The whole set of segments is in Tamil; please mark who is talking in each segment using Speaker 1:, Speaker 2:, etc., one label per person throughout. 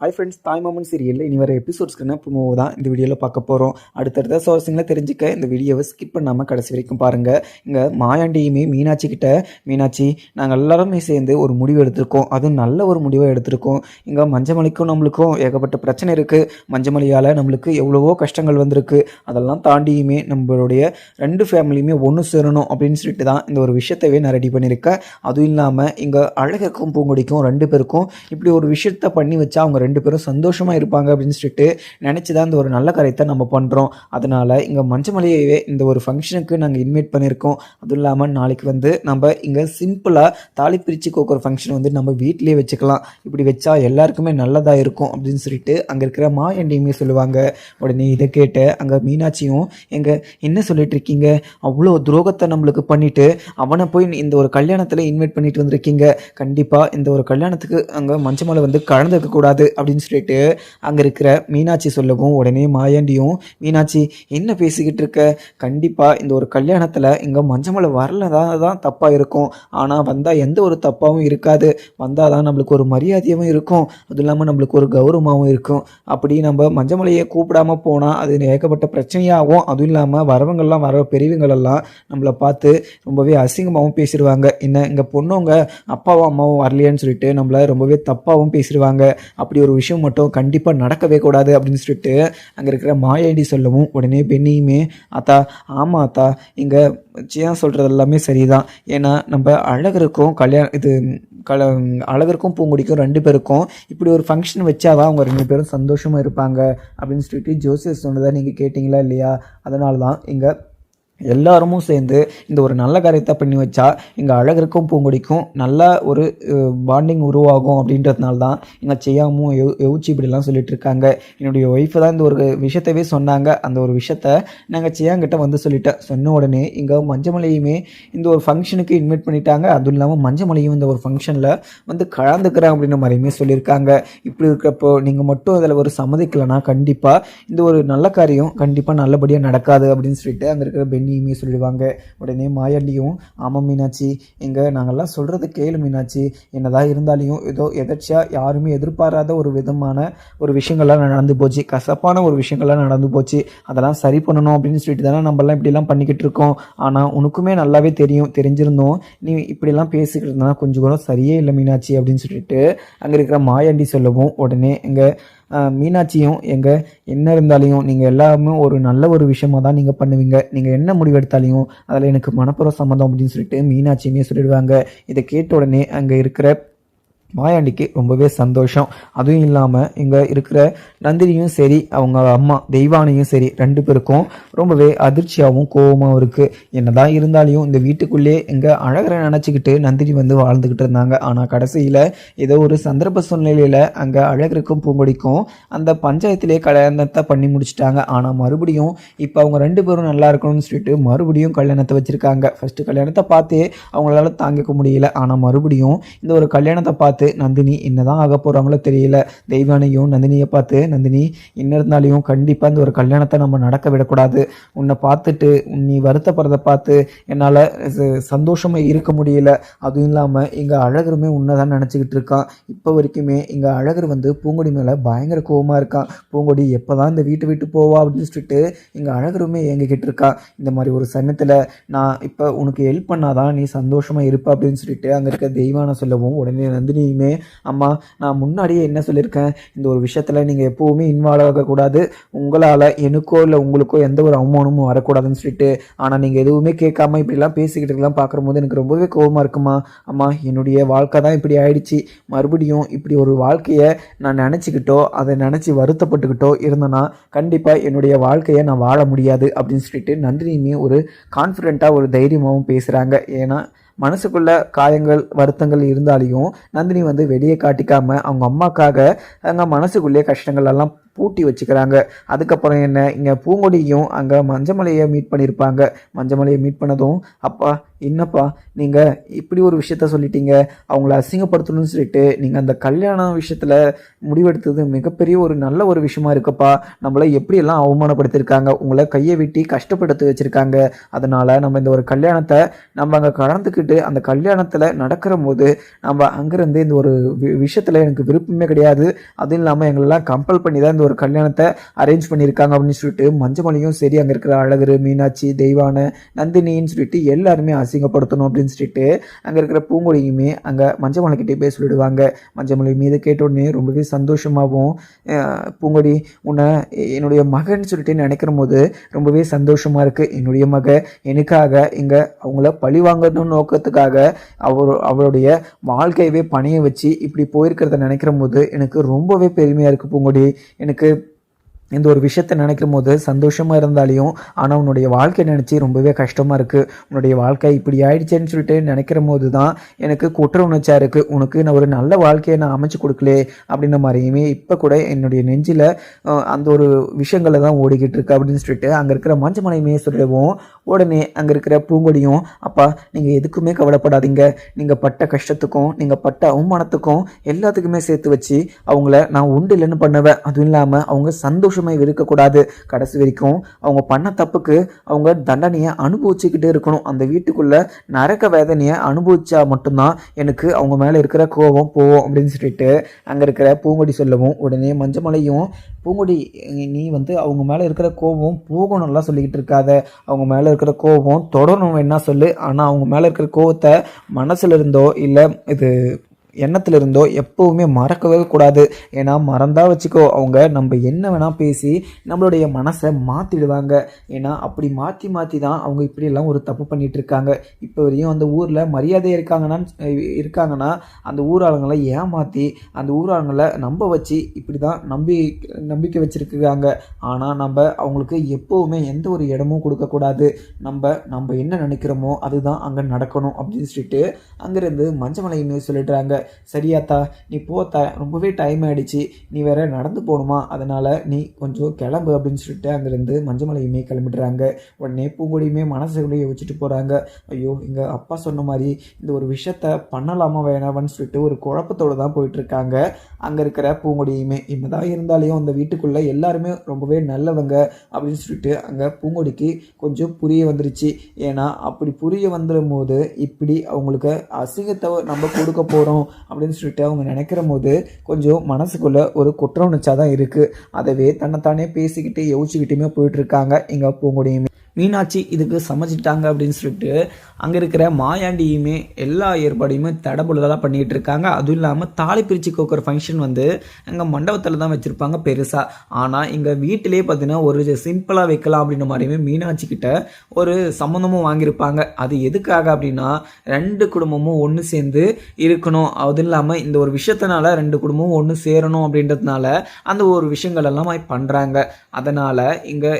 Speaker 1: ஹாய் ஃப்ரெண்ட்ஸ், தாய்மாமன் சீரியலில் இனி வர எபிசோட்ஸ்க்குன்னு ப்ரோமோ தான் இந்த வீடியோவில் பார்க்க போகிறோம். அடுத்தடுத்த சுவாரஸ்யங்களை தெரிஞ்சுக்க இந்த வீடியோவை ஸ்கிப் பண்ணாமல் கடைசி வரைக்கும் பாருங்கள். இங்கே மாயாண்டியுமே மீனாட்சி கிட்ட, மீனாட்சி நாங்கள் எல்லாருமே சேர்ந்து ஒரு முடிவு எடுத்திருக்கோம், அதுவும் நல்ல ஒரு முடிவை எடுத்திருக்கோம். இங்கே மஞ்சமலைக்கும் நம்மளுக்கும் ஏகப்பட்ட பிரச்சனை இருக்குது. மஞ்சமலையால் நம்மளுக்கு எவ்வளவோ கஷ்டங்கள் வந்திருக்கு. அதெல்லாம் தாண்டியுமே நம்மளுடைய ரெண்டு ஃபேமிலியுமே ஒன்று சேரணும் அப்படின்னு சொல்லிட்டு தான் இந்த ஒரு விஷயத்தவே நான் ரெடி பண்ணியிருக்கேன். அதுவும் இல்லாமல் இங்கே அழகருக்கும் பூங்கொடிக்கும் ரெண்டு பேருக்கும் இப்படி ஒரு விஷயத்த பண்ணி வச்சா அவங்க ரெண்டு பேரும் சந்தோஷமாக இருப்பாங்க அப்படின்னு சொல்லிட்டு நினச்சி தான் இந்த ஒரு நல்ல காரியத்தை நம்ம பண்ணுறோம். அதனால் இங்கே மஞ்சமலையவே இந்த ஒரு ஃபங்க்ஷனுக்கு நாங்கள் இன்வைட் பண்ணியிருக்கோம். அதுவும் இல்லாமல் நாளைக்கு வந்து நம்ம இங்கே சிம்பிளாக தாலி பிரித்து கோக்குற ஃபங்க்ஷன் வந்து நம்ம வீட்டிலே வச்சுக்கலாம். இப்படி வச்சா எல்லாருக்குமே நல்லதாக இருக்கும் அப்படின்னு சொல்லிட்டு அங்கே இருக்கிற மாயாண்டியுமே சொல்லுவாங்க. உடனே இதை கேட்டு அங்கே மீனாட்சியும் எங்கள் என்ன சொல்லிட்டு இருக்கீங்க, அவ்வளோ துரோகத்தை நம்மளுக்கு பண்ணிவிட்டு அவனை போய் இந்த ஒரு கல்யாணத்தில் இன்வைட் பண்ணிட்டு வந்திருக்கீங்க. கண்டிப்பாக இந்த ஒரு கல்யாணத்துக்கு அங்கே மஞ்சமலை வந்து கலந்துக்கக்கூடாது அப்படின்னு சொல்லிட்டு அங்கே இருக்கிற மீனாட்சி சொல்லவும், உடனே மாயாண்டியும் மீனாட்சி என்ன பேசிக்கிட்டு இருக்க, கண்டிப்பாக இந்த ஒரு கல்யாணத்தில் இங்கே மஞ்சமலை வரலதான் தப்பாக இருக்கும். ஆனால் வந்தால் எந்த ஒரு தப்பாகவும் இருக்காது. வந்தால் தான் நம்மளுக்கு ஒரு மரியாதையாகவும் இருக்கும், அதுவும் இல்லாமல் நம்மளுக்கு ஒரு கௌரவமாகவும் இருக்கும். அப்படி நம்ம மஞ்சமலையை கூப்பிடாமல் போனால் அது ஏகப்பட்ட பிரச்சனையாகும். அதுவும் இல்லாமல் வரவங்கள்லாம் வர பெரியவங்களெல்லாம் நம்மளை பார்த்து ரொம்பவே அசிங்கமாகவும் பேசிடுவாங்க. என்ன இங்கே பொண்ணுங்க அப்பாவும் அம்மாவும் வரலையான்னு சொல்லிட்டு நம்மளை ரொம்பவே தப்பாகவும் பேசிடுவாங்க. அப்படி ஒரு விஷயம் மட்டும் கண்டிப்பாக நடக்கவே கூடாது அப்படின்னு சொல்லிட்டு அங்கே இருக்கிற மாயாண்டி சொல்லவும், உடனே பெண்ணியுமே ஆத்தா ஆமாம் ஆத்தா இங்கே ஏன் சொல்கிறது எல்லாமே சரிதான். ஏன்னா நம்ம அழகருக்கும் அழகருக்கும் பூங்குடிக்கும் ரெண்டு பேருக்கும் இப்படி ஒரு ஃபங்க்ஷன் வச்சாதான் அவங்க ரெண்டு பேரும் சந்தோஷமாக இருப்பாங்க அப்படின்னு சொல்லிட்டு ஜோசியர் சொன்னதை நீங்கள் கேட்டிங்களா இல்லையா? அதனால தான் இங்கே எல்லாருமும் சேர்ந்து இந்த ஒரு நல்ல காரியத்தை பண்ணி வச்சா இங்கே அழகருக்கும் பூங்கொடிக்கும் நல்ல ஒரு பாண்டிங் உருவாகும் அப்படின்றதுனால தான் இங்கே செய்யாமும் யோசிச்சு இப்படிலாம் சொல்லிட்டு இருக்காங்க. என்னுடைய ஒய்ஃபு தான் இந்த ஒரு விஷயத்தவே சொன்னாங்க. அந்த ஒரு விஷயத்த நாங்கள் செய்யாங்கிட்ட வந்து சொல்லிட்டேன். சொன்ன உடனே இங்கே மஞ்சமலையுமே இந்த ஒரு ஃபங்க்ஷனுக்கு இன்வைட் பண்ணிட்டாங்க. அதுவும் இல்லாமல் மஞ்சமலையும் இந்த ஒரு ஃபங்க்ஷனில் வந்து கலந்துக்கிறேன் அப்படின்ற மாதிரியுமே சொல்லியிருக்காங்க. இப்படி இருக்கிறப்போ நீங்கள் மட்டும் அதில் ஒரு சம்மதிக்கலைன்னா கண்டிப்பாக இந்த ஒரு நல்ல காரியம் கண்டிப்பாக நல்லபடியாக நடக்காது அப்படின்னு சொல்லிட்டு அங்கே இருக்கிற பெண்ணியுமே சொல்லிடுவாங்க. உடனே மாயாண்டியும் ஆமாம் மீனாட்சி, எங்கே நாங்கள்லாம் சொல்கிறது கேளு மீனாட்சி, என்னதான் இருந்தாலையும் ஏதோ எதாச்சியாக யாருமே எதிர்பாராத ஒரு விதமான ஒரு விஷயங்கள்லாம் நடந்து போச்சு, கசப்பான ஒரு விஷயங்கள்லாம் நடந்து போச்சு. அதெல்லாம் சரி பண்ணணும் அப்படின்னு சொல்லிட்டு தானே நம்மளாம் இப்படிலாம் பண்ணிக்கிட்டு இருக்கோம். ஆனால் உனக்குமே நல்லாவே தெரிஞ்சிருந்தோம் நீ இப்படிலாம் பேசிக்கிட்டு இருந்தா கொஞ்சம் கூட சரியே இல்லை மீனாட்சி அப்படின்னு சொல்லிட்டு அங்கே இருக்கிற மாயாண்டி சொல்லவும், உடனே எங்கள் மீனாட்சியும் எங்கள் என்ன இருந்தாலையும் நீங்கள் எல்லாமே ஒரு நல்ல ஒரு விஷயமாக தான் நீங்கள் பண்ணுவீங்க, நீங்கள் என்ன முடிவெடுத்தாலையும் அதில் எனக்கு மனப்பூர்வ சம்மதம் அப்படின்னு சொல்லிட்டு மீனாட்சியுமே சொல்லிடுவாங்க. இதை கேட்ட உடனே அங்கே இருக்கிற மாயாண்டிக்கு ரொம்பவே சந்தோஷம். அதுவும் இல்லாமல் இங்கே இருக்கிற நந்தினியும் சரி அவங்க அம்மா தெய்வானையும் சரி ரெண்டு பேருக்கும் ரொம்பவே அதிர்ச்சியாகவும் கோபமாகவும் இருக்குது. என்னதான் இருந்தாலையும் இந்த வீட்டுக்குள்ளே எங்கள் அழகரை நினச்சிக்கிட்டு நந்தினி வந்து வாழ்ந்துக்கிட்டு இருந்தாங்க. ஆனால் கடைசியில் ஏதோ ஒரு சந்தர்ப்ப சூழ்நிலையில் அங்கே அழகருக்கும் பூங்கொடிக்கும் அந்த பஞ்சாயத்திலே கல்யாணத்தை பண்ணி முடிச்சிட்டாங்க. ஆனால் மறுபடியும் இப்போ அவங்க ரெண்டு பேரும் நல்லா இருக்கணும்னு சொல்லிட்டு மறுபடியும் கல்யாணத்தை வச்சுருக்காங்க. ஃபஸ்ட்டு கல்யாணத்தை பார்த்தே அவங்களால தாங்கிக்க முடியல. ஆனால் மறுபடியும் இந்த ஒரு கல்யாணத்தை பார்த்து நந்தினி என்னதான் ஆக போறாங்களோ தெரியல. தெய்வானையும் நந்தினியை பார்த்து, நந்தினி என்ன இருந்தாலையும் கண்டிப்பாக இந்த ஒரு கல்யாணத்தை நம்ம நடக்க விடக்கூடாது. உன்னை பார்த்துட்டு நீ வருத்தப்படுறதை பார்த்து என்னால் சந்தோஷமாக இருக்க முடியல. அதுவும் இல்லாமல் இங்கே அழகருமே உன்னை தான் நினச்சிக்கிட்டு இருக்கான். இப்போ வரைக்குமே இங்கே அழகர் வந்து பூங்கொடி மேலே பயங்கர கோபமாக இருக்கான். பூங்கொடி எப்போ தான் இந்த வீட்டை விட்டு போவா அப்படின்னு சொல்லிட்டு இங்கே அழகருமே எங்ககிட்ட இருக்கான். இந்த மாதிரி ஒரு சமயத்தில் நான் இப்போ உனக்கு ஹெல்ப் பண்ணாதான் நீ சந்தோஷமாக இருப்ப அப்படின்னு சொல்லிட்டு அங்கே இருக்க தெய்வானை சொல்லவும், உடனே நந்தினி அம்மா நான் முன்னாடியே என்ன சொல்லியிருக்கேன், இந்த ஒரு விஷயத்தில் நீங்கள் எப்போவுமே இன்வால்வ் ஆகக்கூடாது, உங்களால் எனக்கோ இல்லை உங்களுக்கோ எந்த ஒரு அவமானமும் வரக்கூடாதுன்னு சொல்லிட்டு. ஆனால் நீங்கள் எதுவுமே கேட்காம இப்படிலாம் பேசிக்கிட்டுலாம் பார்க்கும்போது எனக்கு ரொம்பவே கோபமாக இருக்குமா. அம்மா என்னுடைய வாழ்க்கை தான் இப்படி ஆயிடுச்சு, மறுபடியும் இப்படி ஒரு வாழ்க்கையை நான் நினச்சிக்கிட்டோ அதை நினச்சி வருத்தப்பட்டுக்கிட்டோ இருந்தேன்னா கண்டிப்பாக என்னுடைய வாழ்க்கையை நான் வாழ முடியாது அப்படின்னு சொல்லிட்டு நந்தினியுமே ஒரு கான்ஃபிடென்ட்டாக ஒரு தைரியமாகவும் பேசுகிறாங்க. ஏன்னா மனசுக்குள்ள காயங்கள் வருத்தங்கள் இருந்தாலையும் நந்தினி வந்து வெளியே காட்டிக்காமல் அவங்க அம்மாக்காக அங்கே மனசுக்குள்ளேயே கஷ்டங்கள் எல்லாம் பூட்டி வச்சுக்கிறாங்க. அதுக்கப்புறம் என்ன, இங்கே பூங்கொடியும் அங்கே மஞ்சமலையை மீட் பண்ணியிருப்பாங்க. மஞ்சமலையை மீட் பண்ணதும் அப்பா என்னப்பா நீங்கள் இப்படி ஒரு விஷயத்த சொல்லிட்டீங்க, அவங்கள அசிங்கப்படுத்தணும்னு சொல்லிட்டு நீங்கள் அந்த கல்யாண விஷயத்தில் முடிவெடுத்தது மிகப்பெரிய ஒரு நல்ல ஒரு விஷயமா இருக்குப்பா. நம்மளை எப்படியெல்லாம் அவமானப்படுத்தியிருக்காங்க, உங்களை கையை வெட்டி கஷ்டப்படுத்தி வச்சுருக்காங்க. அதனால் நம்ம இந்த ஒரு கல்யாணத்தை நம்ம அங்கே கலந்துக்கிட்டு அந்த கல்யாணத்தில் நடக்கிற போது நம்ம அங்கேருந்து இந்த ஒரு விஷயத்தில் எனக்கு விருப்பமே கிடையாது, அதுவும் இல்லாமல் எங்களெல்லாம் கம்பல் பண்ணி தான் இந்த ஒரு கல்யாணத்தை அரேஞ்ச் பண்ணியிருக்காங்க அப்படின்னு சொல்லிட்டு மஞ்சமலையும் சரி, அங்கே இருக்கிற அழகர், மீனாட்சி, தெய்வானை, நந்தினின்னு சொல்லிட்டு எல்லாருமே அசிங்கப்படுத்தணும் அப்படின்னு சொல்லிட்டு அங்கே இருக்கிற பூங்கொடியுமே அங்கே மஞ்சமலைக்கிட்டே போய் சொல்லிடுவாங்க. மஞ்சமலை மீது கேட்ட உடனே ரொம்பவே சந்தோஷமாகவும், பூங்கொடி உன்னை என்னுடைய மகன் சொல்லிட்டு நினைக்கிற போது ரொம்பவே சந்தோஷமாக இருக்குது. என்னுடைய மக எனக்காக இங்கே அவங்கள பழி வாங்கணும் நோக்கத்துக்காக அவளுடைய வாழ்க்கையவே பணிய வச்சு இப்படி போயிருக்கிறத நினைக்கிற போது எனக்கு ரொம்பவே பெருமையாக இருக்குது பூங்கொடி. எனக்கு இந்த ஒரு விஷயத்தை நினைக்கும் போது சந்தோஷமாக இருந்தாலையும், ஆனால் உன்னுடைய வாழ்க்கை நினச்சி ரொம்பவே கஷ்டமாக இருக்குது. உன்னுடைய வாழ்க்கை இப்படி ஆயிடுச்சேன்னு சொல்லிட்டு நினைக்கிற போது தான் எனக்கு குற்ற உணர்ச்சியாக இருக்குது. உனக்கு நான் ஒரு நல்ல வாழ்க்கையை நான் அமைச்சு கொடுக்கலே அப்படின்ற மாதிரியுமே இப்போ கூட என்னுடைய நெஞ்சில் அந்த ஒரு விஷயங்களை தான் ஓடிக்கிட்டு இருக்கு அப்படின்னு சொல்லிட்டு அங்கே இருக்கிற மஞ்சமலையுமே சொல்லுவோம். உடனே அங்கே இருக்கிற பூங்கொடியும், அப்பா நீங்கள் எதுக்குமே கவலைப்படாதீங்க, நீங்கள் பட்ட கஷ்டத்துக்கும் நீங்கள் பட்ட அவமானத்துக்கும் எல்லாத்துக்குமே சேர்த்து வச்சு அவங்கள நான் உண்டு இல்லைன்னு பண்ணுவேன். அதுவும் இல்லாமல் அவங்க சந்தோஷமாக இருக்கக்கூடாது, கடைசி வரைக்கும் அவங்க பண்ண தப்புக்கு அவங்க தண்டனையை அனுபவிச்சுக்கிட்டே இருக்கணும். அந்த வீட்டுக்குள்ள நரக வேதனையை அனுபவிச்சா மட்டும்தான் எனக்கு அவங்க மேலே இருக்கிற கோபம் போவோம் அப்படின்னு சொல்லிட்டு அங்கே இருக்கிற பூங்கொடி சொல்லவும், உடனே மஞ்சமலையும், பூங்கொடி நீ அவங்க மேலே இருக்கிற கோபம் போகணும்லாம் சொல்லிக்கிட்டு இருக்காத, அவங்க மேலே இருக்கிற கோபம் தொடரணும் என்ன சொல்லு, ஆனால் அவங்க மேலே இருக்கிற கோபத்தை மனசுல இருந்தோ இல்லை இது எண்ணத்தில் இருந்தோ எப்போவுமே மறக்கவே கூடாது. ஏன்னா மறந்தா வச்சுக்கோ, அவங்க நம்ம என்ன வேணால் பேசி நம்மளுடைய மனசை மாற்றிடுவாங்க. ஏன்னா அப்படி மாற்றி மாற்றி தான் அவங்க இப்படியெல்லாம் ஒரு தப்பு பண்ணிகிட்டு இருக்காங்க. இப்போ வரையும் அந்த ஊரில் மரியாதை இருக்காங்கன்னா அந்த ஊராளங்களை ஏமாற்றி அந்த ஊராளங்களை நம்ப வச்சு இப்படி தான் நம்பிக்கை வச்சுருக்காங்க. ஆனால் நம்ம அவங்களுக்கு எப்போவுமே எந்த ஒரு இடமும் கொடுக்கக்கூடாது. நம்ம என்ன நினைக்கிறோமோ அதுதான் அங்கே நடக்கணும் அப்படின்னு சொல்லிட்டு அங்கேருந்து மஞ்சமலைன்னு சொல்லிடுறாங்க. சரியாத்தா நீ போத்தா, ரொம்பவே டைம் ஆகிடுச்சு, நீ வேற நடந்து போகணுமா, அதனால் நீ கொஞ்சம் கிளம்பு அப்படின்னு சொல்லிட்டு அங்கேருந்து மஞ்சமலையுமே கிளம்பிடுறாங்க. உடனே பூங்கொடியுமே மனசுக்குள்ளேயே வச்சுட்டு போகிறாங்க. ஐயோ எங்கள் அப்பா சொன்ன மாதிரி இந்த ஒரு விஷயத்த பண்ணலாமா வேணாமான்னு சொல்லிட்டு ஒரு குழப்பத்தோடு தான் போயிட்டுருக்காங்க. அங்கே இருக்கிற பூங்கொடியுமே என்னதான் இருந்தாலையும் அந்த வீட்டுக்குள்ளே எல்லாருமே ரொம்பவே நல்லவங்க அப்படின்னு சொல்லிட்டு அங்கே பூங்கொடிக்கு கொஞ்சம் புரிய வந்துருச்சு. ஏன்னா அப்படி புரிய வந்துடும் போது இப்படி அவங்களுக்கு அசிங்கத்தை நம்ம கொடுக்க போகிறோம் அப்படின்னு சொல்லிட்டு அவங்க நினைக்கிற போது கொஞ்சம் மனசுக்குள்ள ஒரு குற்ற உணர்ச்சியாக தான் இருக்குது. அதவே தன்னைத்தானே பேசிக்கிட்டு யோசிச்சுக்கிட்டுமே போயிட்டு இருக்காங்க இங்கே பூங்கொடியுமே. மீனாட்சி இதுக்கு சமைச்சிட்டாங்க அப்படின்னு சொல்லிட்டு அங்கே இருக்கிற மாயாண்டியுமே எல்லா ஏற்பாடையுமே தடபுடலாக பண்ணிகிட்டு இருக்காங்க. அதுவும் இல்லாமல் தாலி பிரித்து கோக்கிற ஃபங்க்ஷன் அங்கே மண்டபத்தில் தான் வச்சுருப்பாங்க பெருசாக. ஆனால் இங்கே வீட்டிலே பார்த்தீங்கன்னா ஒரு சிம்பிளாக வைக்கலாம் அப்படின்ற மாதிரியுமே மீனாட்சி கிட்ட ஒரு சம்மந்தமும் வாங்கியிருப்பாங்க. அது எதுக்காக அப்படின்னா 2 குடும்பமும் ஒன்று சேர்ந்து இருக்கணும், அதுவும் இல்லாமல் இந்த ஒரு விஷயத்தினால 2 குடும்பமும் ஒன்று சேரணும் அப்படின்றதுனால அந்த ஒரு விஷயங்கள் எல்லாம் பண்ணுறாங்க. அதனால் இங்கே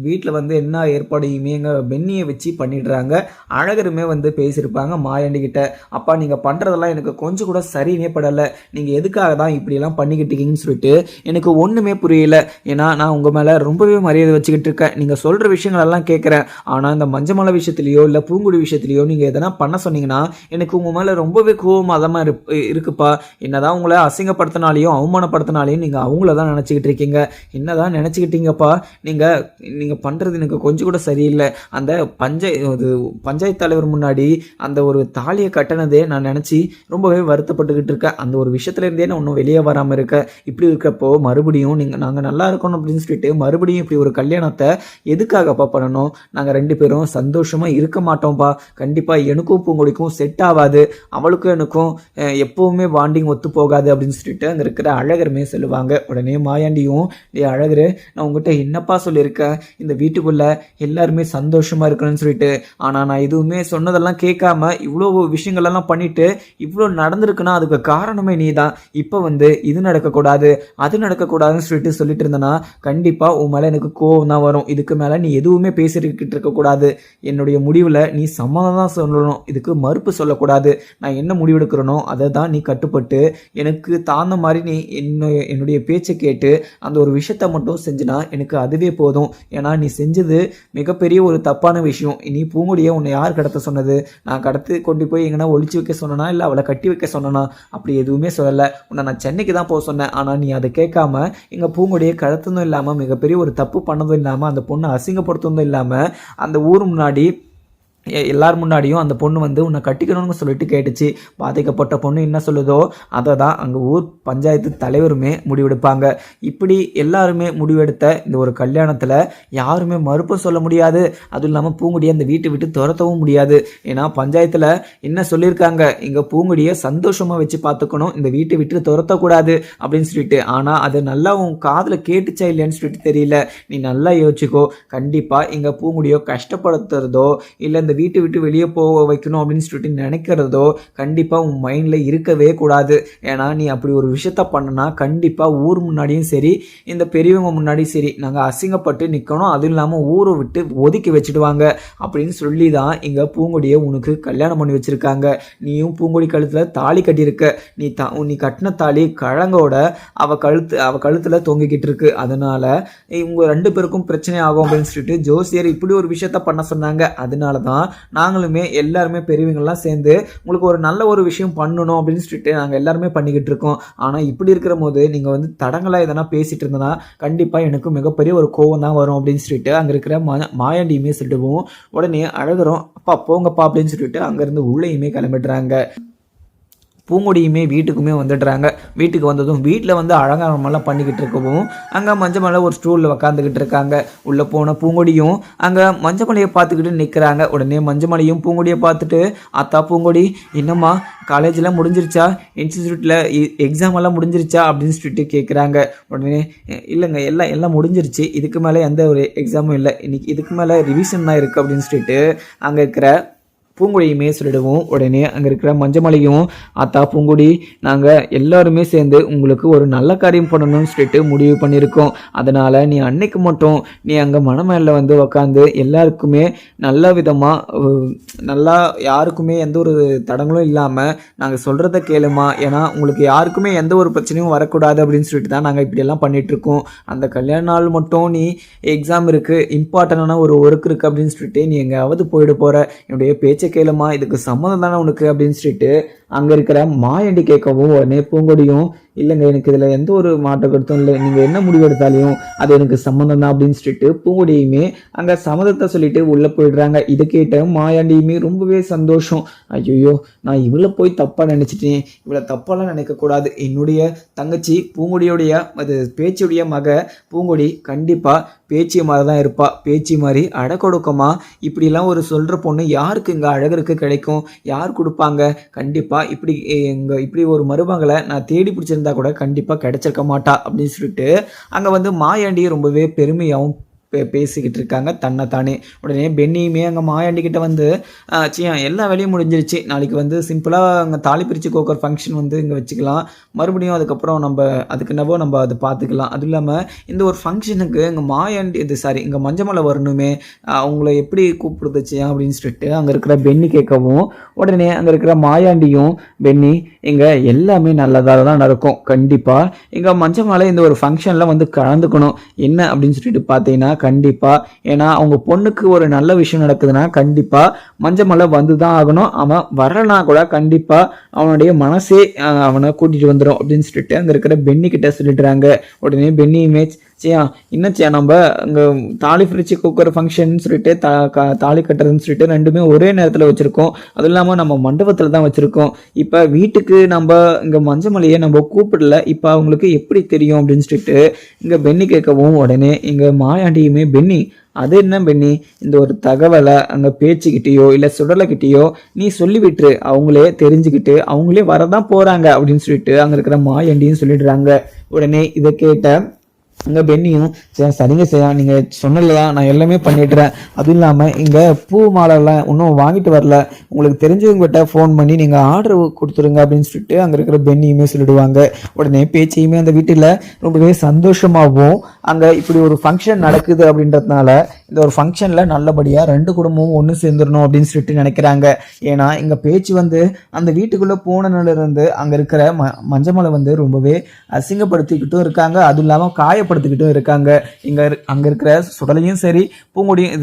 Speaker 1: வீட்டில் என்ன ஏற்பாடு எங்கள் பெண்ணியை வச்சு பண்ணிடுறாங்க. அழகருமே பேசியிருப்பாங்க மாயாண்டி கிட்ட, அப்பா நீங்கள் பண்ணுறதெல்லாம் எனக்கு கொஞ்சம் கூட சரியே படலை, நீங்கள் எதுக்காக தான் இப்படியெல்லாம் பண்ணிக்கிட்டீங்கன்னு சொல்லிட்டு எனக்கு ஒன்றுமே புரியல. ஏன்னா நான் உங்கள் மேலே ரொம்பவே மரியாதை வச்சுக்கிட்டு இருக்கேன், நீங்கள் சொல்கிற விஷயங்களெல்லாம் கேட்குறேன். ஆனால் இந்த மஞ்சமலை விஷயத்துலையோ இல்லை பூங்குடி விஷயத்துலையோ நீங்கள் எதனா பண்ண சொன்னீங்கன்னா எனக்கு உங்கள் மேலே ரொம்பவே கோபமாக இருக்குப்பா. என்னதான் உங்களை அசிங்கப்படுத்தினாலையும் அவமானப்படுத்தினாலையும் நீங்கள் அவங்கள தான் நினச்சிக்கிட்டு இருக்கீங்க. என்னதான் நினச்சிக்கிட்டீங்கப்பா, நீங்கள் பண்ணுறது எனக்கு கொஞ்சம் கூட சரியில்லை. அந்த பஞ்சாயத்து தலைவர் முன்னாடி அந்த ஒரு தாலியை கட்டினதே நான் நினச்சி ரொம்பவே வருத்தப்பட்டுக்கிட்டு இருக்கேன். அந்த ஒரு விஷயத்துலேருந்தே நான் ஒன்றும் வெளியே வராமல் இருக்கேன். இப்படி இருக்கப்போ மறுபடியும் நாங்கள் நல்லா இருக்கணும் அப்படின்னு சொல்லிட்டு மறுபடியும் இப்படி ஒரு கல்யாணத்தை எதுக்காகப்பா பண்ணணும்? நாங்கள் 2 பேரும் சந்தோஷமாக இருக்க மாட்டோம்ப்பா. கண்டிப்பாக எனக்கும் பூங்கொடிக்கும் செட் ஆகாது, அவளுக்கும் எனக்கும் எப்போவுமே பாண்டிங் ஒத்து போகாது அப்படின்னு சொல்லிட்டு அங்கே இருக்கிற அழகருமே சொல்லுவாங்க. உடனே மாயாண்டியும், அழகரு நான் உங்ககிட்ட என்னப்பா சொல்லியிருக்கேன், இந்த வீட்டுக்குள்ளே எல்லாருமே சந்தோஷமாக இருக்கணும்னு சொல்லிட்டு, ஆனால் நான் எதுவுமே சொன்னதெல்லாம் கேட்காம இவ்வளோ விஷயங்கள்லாம் பண்ணிட்டு இவ்வளோ நடந்திருக்குன்னா அதுக்கு காரணமே நீ தான். இப்போ இது நடக்கக்கூடாது அது நடக்கக்கூடாதுன்னு சொல்லிட்டு இருந்தேன்னா கண்டிப்பாக உன் மேலே எனக்கு கோவம் தான் வரும். இதுக்கு மேலே நீ எதுவுமே பேசிக்கிட்டு இருக்கக்கூடாது. என்னுடைய முடிவில் நீ சம்மதம் தான் சொல்லணும், இதுக்கு மறுப்பு சொல்லக்கூடாது. நான் என்ன முடிவெடுக்கிறனோ அதை தான் நீ கட்டுப்பட்டு எனக்கு தாழ்ந்த மாதிரி நீ என்னுடைய பேச்சை கேட்டு அந்த ஒரு விஷயத்தை மட்டும் செஞ்சுனா எனக்கு அதுவே போதும். ஏன்னா நீ செஞ்சது மிக மிகப்பெரிய ஒரு தப்பான விஷயம். இனி பூங்குடியை உன்னை யார் கடத்த சொன்னது? நான் கடத்து கொண்டு போய் எங்கன்னா ஒளிச்சு வைக்க சொன்னனா, இல்லை அவளை கட்டி வைக்க சொன்னனா? அப்படி எதுவுமே சொல்லலை. உன்னை நான் சென்னைக்கு தான் போக சொன்னேன். ஆனால் நீ அதை கேட்காம எங்கள் பூங்குடியை கடத்துனதும் இல்லாமல் மிகப்பெரிய ஒரு தப்பு பண்ணதும் இல்லாமல் அந்த பொண்ணை அசிங்கப்படுத்துனதும் இல்லாமல் அந்த ஊர் முன்னாடி எல்லார் முன்னாடியும் அந்த பொண்ணு வந்து உன்னை கட்டிக்கணும்னு சொல்லிட்டு கேட்டுச்சு. பாதிக்கப்பட்ட பொண்ணு என்ன சொல்லுதோ அதை தான் அங்கே ஊர் பஞ்சாயத்து தலைவருமே முடிவெடுப்பாங்க. இப்படி எல்லாருமே முடிவெடுத்த இந்த ஒரு கல்யாணத்தில் யாருமே மறுப்பு சொல்ல முடியாது. அதுவும் இல்லாமல் பூங்குடியை அந்த வீட்டை விட்டு துரத்தவும் முடியாது. ஏன்னா பஞ்சாயத்தில் என்ன சொல்லியிருக்காங்க, இங்கே பூங்குடியை சந்தோஷமாக வச்சு பார்த்துக்கணும், இந்த வீட்டை விட்டு துரத்தக்கூடாது அப்படின்னு சொல்லிட்டு. ஆனால் அது நல்லா உன் காதில் கேட்டுச்சா இல்லையான்னு சொல்லிட்டு தெரியல. நீ நல்லா யோசிச்சுக்கோ. கண்டிப்பாக இங்கே பூங்குடியோ கஷ்டப்படுத்துறதோ இல்லை இந்த வீட்டை விட்டு வெளியே போக வைக்கணும் அப்படின்னு சொல்லிட்டு நினைக்கிறதோ கண்டிப்பாக உன் மைண்டில் இருக்கவே கூடாது. ஏன்னா நீ அப்படி ஒரு விஷயத்த பண்ணனா கண்டிப்பாக ஊர் முன்னாடியும் சரி, இந்த பெரியவங்க முன்னாடியும் சரி, நாங்கள் அசிங்கப்பட்டு நிற்கணும். அதுவும் இல்லாமல் ஊரை விட்டு ஒதுக்கி வச்சுடுவாங்க அப்படின்னு சொல்லி தான் இங்கே பூங்குடியை உனக்கு கல்யாணம் பண்ணி வச்சுருக்காங்க. நீயும் பூங்குடி கழுத்தில் தாலி கட்டியிருக்க. நீ கட்டின தாலி கழங்கோட அவள் கழுத்தில் தொங்கிக்கிட்டு இருக்கு. அதனால இவங்க 2 பேருக்கும் பிரச்சனை ஆகும் அப்படின்னு சொல்லிட்டு ஜோசியர் இப்படி ஒரு விஷயத்த பண்ண சொன்னாங்க. அதனால தான் நாங்களுமே எல்லாருமே பெரியவங்கள்லாம் சேர்ந்து உங்களுக்கு ஒரு நல்ல ஒரு விஷயம் பண்ணணும் அப்படின்னு சொல்லிட்டு நாங்கள் எல்லாருமே பண்ணிக்கிட்டு இருக்கோம். ஆனால் இப்படி இருக்கிற போது நீங்கள் வந்து தடங்களாக எதனா பேசிட்டு இருந்தனா கண்டிப்பாக எனக்கு மிகப்பெரிய ஒரு கோவம் தான் வரும் அப்படின்னு சொல்லிட்டு அங்கே இருக்கிற மாயாண்டியுமே சொல்லிட்டு உடனே அழகிறோம். அப்பா போங்கப்பா அப்படின்னு சொல்லிட்டு அங்கேருந்து உள்ளேயுமே கிளம்பிடுறாங்க. பூங்குடியுமே வீட்டுக்குமே வந்துடுறாங்க. வீட்டுக்கு வந்ததும் வீட்டில் வந்து அலங்காரமெல்லாம் பண்ணிக்கிட்டு இருக்கவும் அங்கே மஞ்சமலை ஒரு ஸ்டூலில் உக்காந்துக்கிட்டு இருக்காங்க. உள்ளே போன பூங்குடியும் அங்கே மஞ்சமலையை பார்த்துக்கிட்டு நிற்கிறாங்க. உடனே மஞ்சமலையும் பூங்குடியை பார்த்துட்டு, அத்தா பூங்குடி என்னம்மா காலேஜெலாம் முடிஞ்சிருச்சா, இன்ஸ்டியூட்டில் எக்ஸாம் எல்லாம் முடிஞ்சிருச்சா அப்படின்னு சொல்லிட்டு கேட்குறாங்க. உடனே இல்லைங்க எல்லாம் முடிஞ்சிருச்சு, இதுக்கு மேலே எந்த ஒரு எக்ஸாமும் இல்லை, இன்னைக்கு இதுக்கு மேலே ரிவிஷன் தான் இருக்குது அப்படின்னு சொல்லிட்டு அங்கே இருக்கிற பூங்குடியுமே சொல்லிடுவோம். உடனே அங்கே இருக்கிற மஞ்சமலையும், அத்தா பூங்குடி நாங்கள் எல்லாருமே சேர்ந்து உங்களுக்கு ஒரு நல்ல காரியம் பண்ணணும்னு சொல்லிட்டு முடிவு பண்ணியிருக்கோம். அதனால் நீ அன்னைக்கு மட்டும் நீ அங்கே மணமேல வந்து உக்காந்து எல்லாருக்குமே நல்ல விதமாக நல்லா யாருக்குமே எந்த ஒரு தடங்களும் இல்லாமல் நாங்கள் சொல்கிறத கேளுமா, ஏன்னா உங்களுக்கு யாருக்குமே எந்த ஒரு பிரச்சனையும் வரக்கூடாது அப்படின்னு சொல்லிட்டு தான் நாங்கள் இப்படியெல்லாம் பண்ணிகிட்ருக்கோம். அந்த கல்யாண நாள் மட்டும் நீ எக்ஸாம் இருக்குது, இம்பார்ட்டண்டான ஒரு ஒர்க் இருக்குது அப்படின்னு சொல்லிட்டு நீ எங்கேயாவது போயிட போகிற, என்னுடைய பேச்சை கேளுமா, இதுக்கு சம்மதம் தானே உனக்கு அப்படின்னு சொல்லிட்டு அங்கே இருக்கிற மாயாண்டி கேட்கவும் உடனே பூங்கொடியும், இல்லைங்க எனக்கு இதில் எந்த ஒரு மாற்ற கருத்தும் இல்லை, நீங்கள் என்ன முடிவு எடுத்தாலையும் அது எனக்கு சம்மந்தம் தான் அப்படின்னு சொல்லிட்டு பூங்கொடியுமே அங்கே சம்மதத்தை சொல்லிட்டு உள்ளே போயிடுறாங்க. இதை கேட்ட மாயாண்டியுமே ரொம்பவே சந்தோஷம். ஐயோ நான் இவ்வளோ போய் தப்பாக நினச்சிட்டேன், இவ்வளோ தப்பாலாம் நினைக்கக்கூடாது. என்னுடைய தங்கச்சி பூங்கொடியோடைய அது பேச்சியுடைய மக பூங்கொடி கண்டிப்பாக பேச்சி மாதிரி தான் இருப்பா. பேச்சி மாதிரி அடக்கொடுக்கமா இப்படிலாம் ஒரு சொல்கிற பொண்ணு யாருக்கு இங்கே அழகருக்கு கிடைக்கும், யார் கொடுப்பாங்க? கண்டிப்பாக இப்படி ஒரு மருமகளை நான் தேடி பிடிச்சிருந்தா கூட கண்டிப்பாக கிடைச்சிருக்க மாட்டா அப்படின்னு சொல்லிட்டு அங்கே வந்து மாயாண்டி ரொம்பவே பெருமையாகவும் பேசிக்கிட்டு இருக்காங்க தன்னை தானே. உடனே பென்னியுமே அங்கே மாயாண்டிக்கிட்ட வந்து, எல்லா வேலையும் முடிஞ்சிருச்சு, நாளைக்கு வந்து சிம்பிளாக அங்கே தாலி பிரித்து கோக்கர் ஃபங்க்ஷன் வந்து இங்கே வச்சுக்கலாம், மறுபடியும் அதுக்கப்புறம் நம்ம அதை பார்த்துக்கலாம். அதுவும் இல்லாமல் இந்த ஒரு ஃபங்க்ஷனுக்கு இங்கே மாயாண்டி இங்கே மஞ்சமலை வரணுமே, அவங்கள எப்படி கூப்பிடுதுச்சு அப்படின்னு சொல்லிட்டு அங்கே இருக்கிற பென்னி கேட்கவும் உடனே அங்கே இருக்கிற மாயாண்டியும், பென்னி இங்கே எல்லாமே நல்லதாக தான் நடக்கும், கண்டிப்பாக இங்கே மஞ்சமலை இந்த ஒரு ஃபங்க்ஷனில் வந்து கலந்துக்கணும். என்ன அப்படின்னு சொல்லிட்டு பார்த்தீங்கன்னா கண்டிப்பாக, ஏன்னா அவங்க பொண்ணுக்கு ஒரு நல்ல விஷயம் நடக்குதுன்னா கண்டிப்பாக மஞ்சமலை வந்து தான் ஆகணும். அவன் வரலனா கூட கண்டிப்பாக அவனுடைய மனசே அவனை கூட்டிகிட்டு வந்துடும் அப்படின்னு சொல்லிட்டு அங்கே இருக்கிற பென்னி கிட்ட சொல்லிடுறாங்க. உடனே பென்னியுமே, என்னச்சியா நம்ம அங்கே தாலி பிரித்து கூக்குற ஃபங்க்ஷன் சொல்லிட்டு தாலி கட்டுறதுன்னு சொல்லிட்டு 2மே ஒரே நேரத்தில் வச்சுருக்கோம், அதுவும் இல்லாமல் நம்ம மண்டபத்தில் தான் வச்சுருக்கோம். இப்போ வீட்டுக்கு நம்ம இங்கே மஞ்சமலையை நம்ம கூப்பிடல, இப்போ அவங்களுக்கு எப்படி தெரியும் அப்படின்னு சொல்லிட்டு இங்கே பென்னி கேட்கவும் உடனே இங்கே மாயாண்டியுமே, பென்னி அது என்ன பென்னி, இந்த ஒரு தகவலை அங்கே பேச்சுக்கிட்டேயோ இல்லை சுடலைக்கிட்டேயோ நீ சொல்லிவிட்டுரு, அவங்களே தெரிஞ்சுக்கிட்டு அவங்களே வரதான் போகிறாங்க அப்படின்னு சொல்லிட்டு அங்கே இருக்கிற மாயாண்டியும் சொல்லிடுறாங்க. உடனே இதை கேட்ட இங்கே பென்னியும், சரிங்க செய்யா, நீங்கள் சொன்னலாம் நான் எல்லாமே பண்ணிடுறேன், அதுவும் இல்லாமல் இங்கே பூ மாலைலாம் இன்னும் வாங்கிட்டு வரல, உங்களுக்கு தெரிஞ்சவங்ககிட்ட ஃபோன் பண்ணி நீங்கள் ஆர்டர் கொடுத்துருங்க அப்படின்னு சொல்லிட்டு அங்கே இருக்கிற பென்னியுமே சொல்லிடுவாங்க. உடனே பேச்சையுமே அந்த வீட்டில் ரொம்பவே சந்தோஷமாகவும் அங்கே இப்படி ஒரு ஃபங்க்ஷன் நடக்குது அப்படின்றதுனால இந்த ஒரு ஃபங்க்ஷனில் நல்லபடியாக ரெண்டு குடும்பமும் ஒன்று சேர்ந்துடணும் அப்படின்னு சொல்லிட்டு நினைக்கிறாங்க. ஏன்னா இங்கே பேச்சு வந்து அந்த வீட்டுக்குள்ளே போனதுலேருந்து அங்கே இருக்கிற மஞ்சமலை வந்து ரொம்பவே அசிங்கப்படுத்திக்கிட்டும் இருக்காங்க, அதுவும் இல்லாமல் காயப்படுத்திக்கிட்டும் இருக்காங்க. அங்கே இருக்கிற சுடலையும் சரி பூங்குடியும்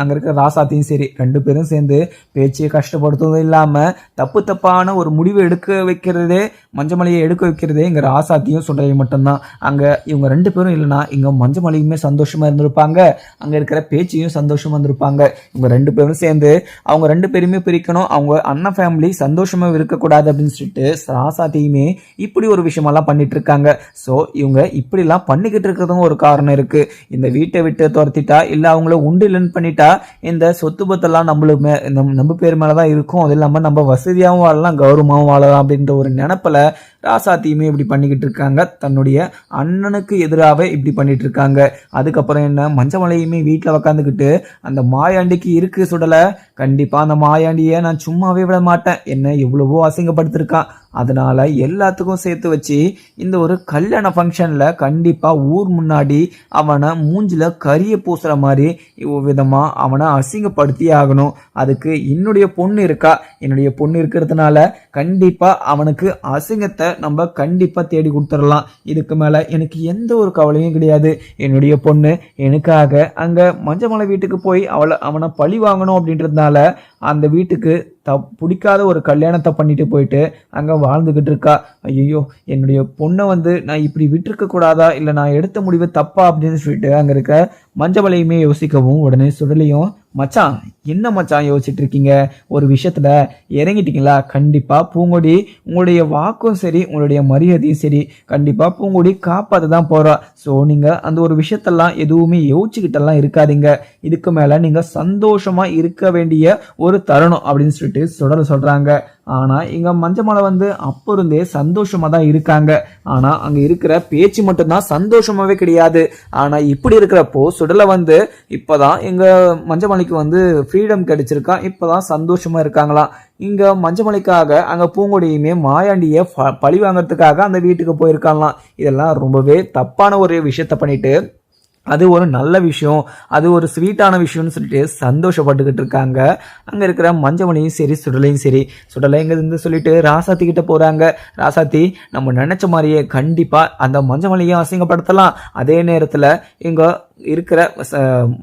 Speaker 1: அங்கே இருக்கிற ராசாத்தையும் சரி ரெண்டு பேரும் சேர்ந்து பேச்சியை கஷ்டப்படுத்துவதும் இல்லாமல் தப்பான ஒரு முடிவு எடுக்க வைக்கிறதே, மஞ்சமலையை எடுக்க வைக்கிறதே இங்கே ராசாத்தியும் சுடலையும் மட்டும்தான். அங்கே இவங்க ரெண்டு பேரும் இல்லைன்னா இங்கே மஞ்சமலையுமே சந்தோஷமா இருந்திருப்பாங்க, அங்கே இருக்கிற பேச்சியும் சந்தோஷமா இருந்திருப்பாங்க. இவங்க ரெண்டு பேரும் சேர்ந்து அவங்க ரெண்டு பேருமே பிரிக்கணும், அவங்க அண்ணன் ஃபேமிலி சந்தோஷமா இருக்கக்கூடாது அப்படின்னு சொல்லிட்டு ராசாத்தியுமே இப்படி ஒரு விஷயமெல்லாம் பண்ணிட்டு இருக்காங்க. ஸோ இவங்க இப்படிலாம் பண்ணிக்கிட்டு இருக்கிறதும் ஒரு காரணம் இருக்கு. இந்த வீட்டை விட்டு துரத்திட்டா இல்லை அவங்கள உண்டு இல்லைன்னு பண்ணிட்டா இந்த சொத்து பத்தெல்லாம் நம்ம பேர் மேலதான் இருக்கும், அது இல்லாமல் நம்ம வசதியாகவும் வாழலாம் கௌரவமாகவும் வாழலாம் அப்படின்ற ஒரு நினைப்பில் ராசாத்தியுமே இப்படி பண்ணிக்கிட்டு இருக்காங்க. தன்னுடைய அண்ணனுக்கு எதிராகவே இப்படி பண்ணிட்டு இருக்காங்க. அதுக்கப்புறம் என்ன, மஞ்சமலையுமே வீட்டில் உக்காந்துக்கிட்டு அந்த மாயாண்டிக்கு இருக்கு சுடலை, கண்டிப்பாக அந்த மாயாண்டியை நான் சும்மாவே விட மாட்டேன், என்ன எவ்வளவோ அசிங்கப்படுத்திருக்கான், அதனால எல்லாத்துக்கும் சேர்த்து வச்சு இந்த ஒரு கல்யாண ஃபங்க்ஷன்ல கண்டிப்பா ஊர் முன்னாடி அவனை மூஞ்சில கரிய பூசுற மாதிரி விதமா அவனை அசிங்கப்படுத்தி ஆகணும். அதுக்கு என்னுடைய பொண்ணு இருக்கா, என்னுடைய பொண்ணு இருக்கிறதுனால கண்டிப்பா அவனுக்கு அசிங்கத்தை நம்ம கண்டிப்பா தேடி கொடுத்துடலாம். இதுக்கு மேல எனக்கு எந்த ஒரு கவலையும் கிடையாது. என்னுடைய பொண்ணு எனக்காக அங்க மஞ்சமலை வீட்டுக்கு போய் அவனை பழி வாங்கணும் அப்படின்றதுனால அந்த வீட்டுக்கு பிடிக்காத ஒரு கல்யாணத்தை பண்ணிட்டு போயிட்டு அங்கே வாழ்ந்துக்கிட்டு இருக்கா. ஐயோ, என்னுடைய பொண்ணை வந்து நான் இப்படி விட்டுருக்க கூடாதா, இல்லை நான் எடுத்த முடிவு தப்பா அப்படின்னு சொல்லிட்டு அங்கே இருக்க மஞ்சமலையுமே யோசிக்கவும் உடனே சுடலையும், மச்சான் என்ன மச்சான் யோசிச்சுட்டு இருக்கீங்க, ஒரு விஷயத்துல இறங்கிட்டீங்களா, கண்டிப்பா பூங்கொடி உங்களுடைய வாக்கும் சரி உங்களுடைய மரியாதையும் சரி கண்டிப்பா பூங்கொடி காப்பாற்ற தான் போறா. ஸோ நீங்க அந்த ஒரு விஷயத்தெல்லாம் எதுவுமே யோசிச்சுக்கிட்டெல்லாம் இருக்காதீங்க, இதுக்கு மேல நீங்க சந்தோஷமா இருக்க வேண்டிய ஒரு தருணம் அப்படின்னு சொல்லிட்டு சொல்றாங்க. ஆனா இங்க மஞ்சமலை வந்து அப்போ இருந்தே சந்தோஷமா தான் இருக்காங்க. ஆனா அங்க இருக்கிற பேச்சு மட்டும்தான் சந்தோஷமாவே கிடையாது. ஆனா இப்படி இருக்கிறப்போ சுடலை வந்து இப்பதான் எங்க மஞ்சமலைக்கு வந்து ஃப்ரீடம் கிடைச்சிருக்கா, இப்பதான் சந்தோஷமா இருக்காங்களாம். இங்க மஞ்சமலைக்காக அங்க பூங்கொடியுமே மாயாண்டிய பழி வாங்கறதுக்காக அந்த வீட்டுக்கு போயிருக்காங்களாம். இதெல்லாம் ரொம்பவே தப்பான ஒரு விஷயத்த பண்ணிட்டு அது ஒரு நல்ல விஷயம், அது ஒரு ஸ்வீட்டான விஷயம்னு சொல்லிட்டு சந்தோஷப்பட்டுக்கிட்டு இருக்காங்க. அங்கே இருக்கிற மஞ்சமலையும் சரி சுடலையும் சரி. சுடலை இருந்து சொல்லிட்டு ராசாத்தி கிட்ட போகிறாங்க. ராசாத்தி, நம்ம நினச்ச மாதிரியே கண்டிப்பாக அந்த மஞ்சமலையும் அசிங்கப்படுத்தலாம், அதே நேரத்தில் இங்கே இருக்கிற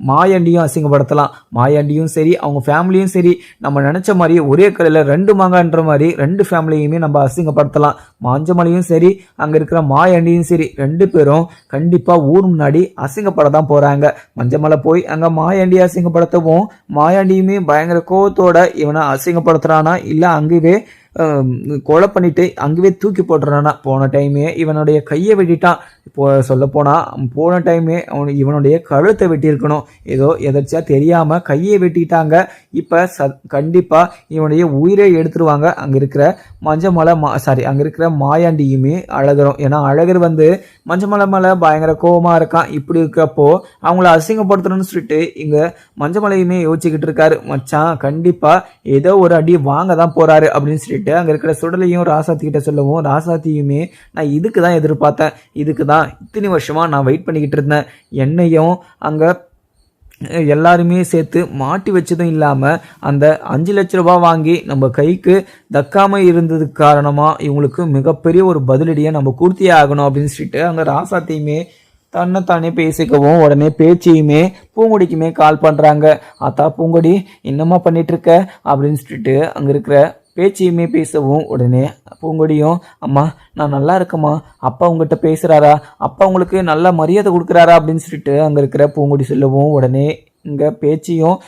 Speaker 1: மாயாண்டியும் அசிங்கப்படுத்தலாம். மாயாண்டியும் சரி அவங்க ஃபேமிலியும் சரி நம்ம நினச்ச மாதிரி ஒரே கல்லில் ரெண்டு மாங்கன்ற மாதிரி ரெண்டு ஃபேமிலியுமே நம்ம அசிங்கப்படுத்தலாம். மஞ்சமலையும் சரி அங்கே இருக்கிற மாயாண்டியும் சரி ரெண்டு பேரும் கண்டிப்பாக ஊர் முன்னாடி அசிங்கப்பட தான் போகிறாங்க. மஞ்சமலை போய் அங்கே மாயாண்டியை அசிங்கப்படுத்தவும் மாயாண்டியுமே பயங்கர கோவத்தோட இவனை அசிங்கப்படுத்துறானா இல்லை அங்கேயே கொலை பண்ணிட்டு அங்கேயே தூக்கி போட்டுறானா. போன டைமே இவனுடைய கையை வெட்டிட்டான். இப்போ சொல்ல போனா போன டைமே இவனுடைய கழுத்தை வெட்டியிருக்கணும், ஏதோ எதாச்சியா தெரியாம கையை வெட்டிட்டாங்க. இப்ப கண்டிப்பா இவனுடைய உயிரை எடுத்துருவாங்க. அங்க இருக்கிற மஞ்சமலை அங்க இருக்கிற மாயாண்டியுமே அழகரும். ஏன்னா அழகர் வந்து மஞ்சமலை மேல பயங்கர கோபமா இருக்கான். இப்படி இருக்கிறப்போ அவங்கள அசிங்கப்படுத்தணும்னு சொல்லிட்டு இங்க மஞ்சமலையுமே யோசிச்சுக்கிட்டு இருக்காரு. மச்சான் கண்டிப்பா ஏதோ ஒரு அடி வாங்க தான் போறாரு அப்படின்னு சொல்லிட்டு அங்க இருக்கிற சுடலையும் ராசாத்தி கிட்ட சொல்லவும் ராசாத்தியுமே நான் இதுக்கு தான் எதிர்பார்த்தேன், இதுக்கு தான் இத்தனை வருஷமா நான் வெயிட் பண்ணிக்கிட்டு இருந்தேன், என்னையும் அங்க எல்லாருமே சேர்த்து மாட்டி வச்சதும் இல்லாமல் அந்த 5 லட்ச ரூபாய் வாங்கி நம்ம கைக்கு தக்காம இருந்ததுக்கு காரணமாக இவங்களுக்கு மிகப்பெரிய ஒரு பதிலடியை நம்ம கொடுத்தே ஆகணும் அப்படின்னு சொல்லிட்டு அங்கே ராசாத்தையுமே தன்னைத்தானே பேசிக்கவும் உடனே பேச்சையுமே பூங்கொடிக்குமே கால் பண்ணுறாங்க. ஆத்தா பூங்கொடி என்னம்மா பண்ணிட்டு இருக்க அப்படின்னு சொல்லிட்டு அங்கே இருக்கிற பேச்சையுமே பேசவும் உடனே பூங்கொடியும், அம்மா நான் நல்லா இருக்கம்மா, அப்பா உங்ககிட்ட பேசுகிறாரா, அப்பா உங்களுக்கு நல்ல மரியாதை கொடுக்குறாரா அப்படின்னு சொல்லிட்டு அங்கே இருக்கிற பூங்கொடி சொல்லவும் உடனே இங்கே பேச்சியும்,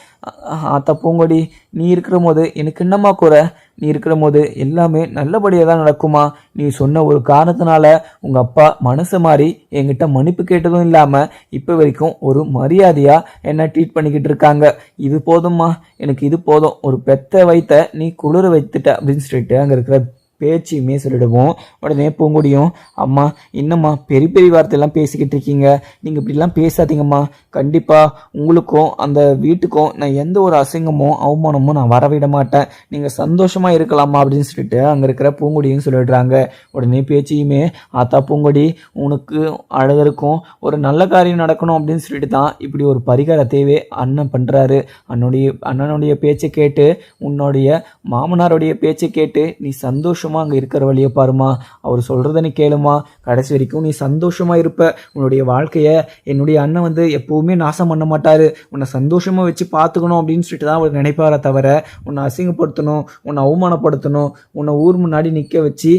Speaker 1: ஆத்தா பூங்கொடி நீ இருக்கிற போது எனக்கு என்னம்மா குறை, நீ இருக்கிற போது எல்லாமே நல்லபடியாக தான் நடக்குமா, நீ சொன்ன ஒரு காரணத்தினால உங்கள் அப்பா மனசு மாறி என்கிட்ட மன்னிப்பு கேட்டதும் இல்லாமல் இப்போ வரைக்கும் ஒரு மரியாதையாக என்ன ட்ரீட் பண்ணிக்கிட்டு இருக்காங்க, இது போதும்மா, எனக்கு இது போதும், ஒரு பெத்த வைத்த நீ குளிர வைத்துட்ட அப்படின்னு சொல்லிட்டு அங்கே இருக்கிற பேச்சையுமே சொல்லிடுவோம். உடனே பூங்குடியும், அம்மா என்னம்மா பெரிய பெரிய வார்த்தையெல்லாம் பேசிக்கிட்டு இருக்கீங்க, நீங்கள் இப்படிலாம் பேசாதீங்கம்மா, கண்டிப்பாக உங்களுக்கும் அந்த வீட்டுக்கும் நான் எந்த ஒரு அசிங்கமோ அவமானமோ நான் வரவிட மாட்டேன், நீங்கள் சந்தோஷமாக இருக்கலாமா அப்படின்னு சொல்லிட்டு அங்கே இருக்கிற பூங்குடியும் சொல்லிடுறாங்க. உடனே பேச்சியுமே, ஆத்தா பூங்குடி உனக்கு அழகருக்கும் ஒரு நல்ல காரியம் நடக்கணும் அப்படின்னு சொல்லிட்டு தான் இப்படி ஒரு பரிகாரத்தையே அண்ணன் பண்ணுறாரு. அண்ணனுடைய பேச்சை கேட்டு உன்னுடைய மாமனாருடைய பேச்சை கேட்டு நீ சந்தோஷமாக அங்கே இருக்கிற வழியை பாருமா, அவர் சொல்கிறத நீ கேளுமா, கடைசி வரைக்கும் நீ சந்தோஷமாக இருப்ப, உன்னுடைய வாழ்க்கையை என்னுடைய அண்ணன் வந்து எப்போவுமே நாசம் பண்ண மாட்டார், உன்னை சந்தோஷமாக வச்சு பார்த்துக்கணும் அப்படின்னு சொல்லிட்டு தான் அவர் நினைப்பாரே தவிர உன்னை அசிங்கப்படுத்தணும், உன்னை அவமானப்படுத்தணும், உன்னை ஊர் முன்னாடி நிற்க வச்சு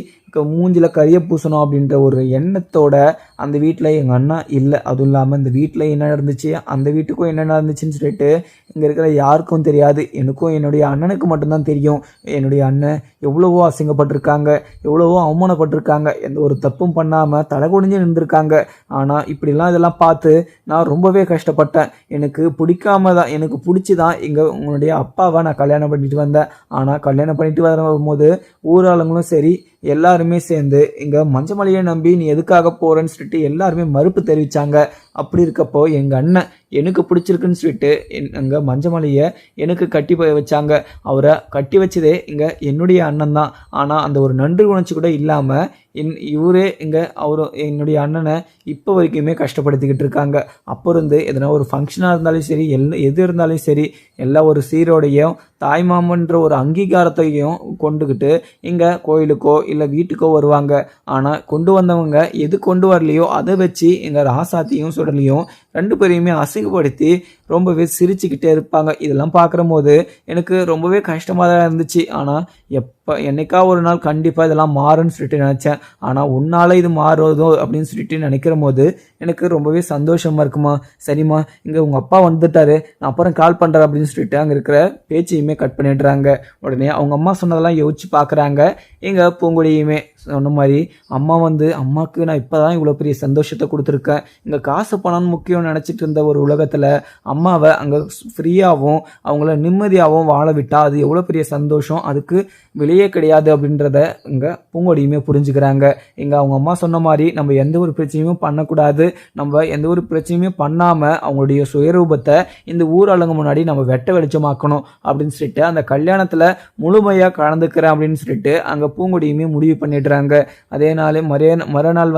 Speaker 1: மூஞ்சில் கரிய பூசணும் அப்படின்ற ஒரு எண்ணத்தோட அந்த வீட்டில் எங்கள் அண்ணா இல்லை. அதுவும் இல்லாமல் இந்த வீட்டில் என்ன நடந்துச்சு அந்த வீட்டுக்கும் என்ன நடந்துச்சுன்னு சொல்லிட்டு இங்கே இருக்கிற யாருக்கும் தெரியாது, எனக்கும் என்னுடைய அண்ணனுக்கு மட்டும்தான் தெரியும். என்னுடைய அண்ணன் எவ்வளவோ அசிங்கப்பட்டிருக்காங்க, எவ்வளவோ அவமானப்பட்டிருக்காங்க, எந்த ஒரு தப்பும் பண்ணாமல் தலை குனிஞ்சு நின்றுருக்காங்க. ஆனால் இப்படிலாம் இதெல்லாம் பார்த்து நான் ரொம்பவே கஷ்டப்பட்டேன். எனக்கு பிடிக்காம தான், எனக்கு பிடிச்சி தான் உங்களுடைய அப்பாவை நான் கல்யாணம் பண்ணிட்டு வந்தேன். ஆனால் கல்யாணம் பண்ணிட்டு வரும்போது ஊராளுங்களும் சரி எல்லாருமே சேர்ந்து இங்கே மஞ்சமலையை நம்பி நீ எதுக்காக போகிறேன்னு சொல்லிட்டு எல்லாருமே மறுப்பு தெரிவித்தாங்க. அப்படி இருக்கப்போ எங்கள் அண்ணன் எனக்கு பிடிச்சிருக்குன்னு சொல்லிட்டு அங்கே மஞ்சமலையை எனக்கு கட்டி வச்சாங்க. அவரை கட்டி வச்சதே இங்கே என்னுடைய அண்ணன் தான். ஆனால் அந்த ஒரு நன்றி உணர்ச்சி கூட இல்லாமல் இவரே இங்கே என்னுடைய அண்ணனை இப்போ வரைக்குமே கஷ்டப்படுத்திக்கிட்டு இருக்காங்க. அப்போ இருந்து எதனா ஒரு ஃபங்க்ஷனாக இருந்தாலும் சரி எது இருந்தாலும் சரி எல்லா ஒரு சீரோடையும் தாய்மாமன்ற ஒரு அங்கீகாரத்தையும் கொண்டுக்கிட்டு இங்கே கோயிலுக்கோ இல்லை வீட்டுக்கோ வருவாங்க. ஆனால் கொண்டு வந்தவங்க எது கொண்டு வரலையோ அதை வச்சு எங்கள் ராசாத்தியும் சுடலையும் ரெண்டு பேரையுமே அசிங்கப்படுத்தி ரொம்பவே சிரிச்சுக்கிட்டே இருப்பாங்க. இதெல்லாம் பார்க்குற போது எனக்கு ரொம்பவே கஷ்டமாக தான் இருந்துச்சு. ஆனால் என்னைக்கா ஒரு நாள் கண்டிப்பாக இதெல்லாம் மாறும்னு சொல்லிட்டு நினச்சேன். ஆனால் உன்னால் இது மாறுதோ அப்படின்னு சொல்லிட்டு நினைக்கிற போது எனக்கு ரொம்பவே சந்தோஷமாக இருக்குமா. சரிம்மா, இங்கே உங்கள் அப்பா வந்துட்டாரு, நான் அப்புறம் கால் பண்ணுறேன் அப்படின்னு சொல்லிட்டு அங்கே இருக்கிற பேச்சையுமே கட் பண்ணிடுறாங்க. உடனே அவங்க அம்மா சொன்னதெல்லாம் யோசிச்சு பார்க்குறாங்க. எங்கள் பூங்குடியுமே சொன்ன மாதிரி அம்மாவுக்கு நான் இப்போ தான் இவ்வளோ பெரிய சந்தோஷத்தை கொடுத்துருக்கேன். இங்கே காசு பணம் முக்கியம்னு நினச்சிட்டு இருந்த ஒரு உலகத்தில் அம்மாவை அங்கே ஃப்ரீயாகவும் அவங்கள நிம்மதியாகவும் வாழ விட்டால் அது எவ்வளோ பெரிய சந்தோஷம், அதுக்கு வெளியே கிடையாது அப்படின்றத இங்கே பூங்கொடியுமே புரிஞ்சுக்கிறாங்க. இங்கே அவங்க அம்மா சொன்ன மாதிரி நம்ம எந்த ஒரு பிரச்சனையும் பண்ணக்கூடாது, நம்ம எந்த ஒரு பிரச்சனையுமே பண்ணாமல் அவங்களுடைய சுயரூபத்தை இந்த ஊராளுங்க முன்னாடி நம்ம வெட்ட வெளிச்சமாக்கணும் அப்படின்னு சொல்லிட்டு அந்த கல்யாணத்தில் முழுமையாக கலந்துக்கிறேன் அப்படின்னு சொல்லிட்டு அங்கே பூங்கொடியுமே முடிவு பண்ணிடுறாங்க. அதே நாள் மறுநாள்